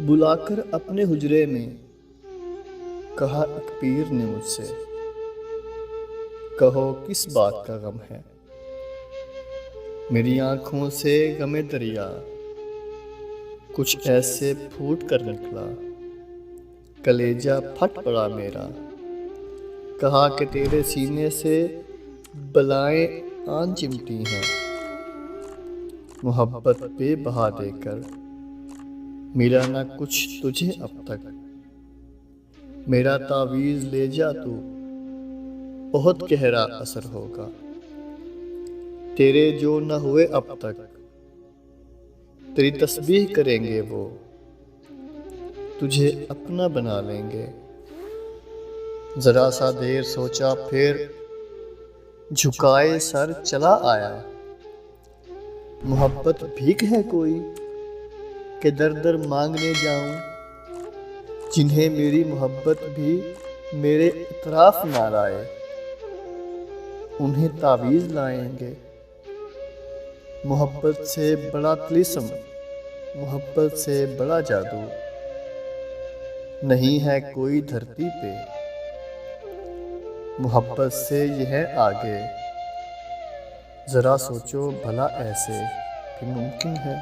بلا کر اپنے حجرے میں کہا ایک پیر نے مجھ سے، کہو کس بات کا غم ہے؟ میری آنکھوں سے غم دریا کچھ ایسے پھوٹ کر نکلا، کلیجہ پھٹ پڑا میرا۔ کہا کہ تیرے سینے سے بلائیں آن چمٹی ہیں، محبت بے بہا دے کر ملا نہ کچھ تجھے اب تک۔ میرا تعویذ لے جا تو بہت گہرا اثر ہوگا، تیرے جو نہ ہوئے اب تک تیری تسبیح کریں گے وہ، تجھے اپنا بنا لیں گے۔ ذرا سا دیر سوچا پھر جھکائے سر چلا آیا، محبت بھیک ہے کوئی کہ در در مانگنے جاؤں، جنہیں میری محبت بھی میرے اطراف نہ لائے، انہیں تعویذ لائیں گے۔ محبت سے بڑا طلسم، محبت سے بڑا جادو نہیں ہے کوئی دھرتی پہ، محبت سے یہ ہے آگے، ذرا سوچو بھلا ایسے بھی ممکن ہے؟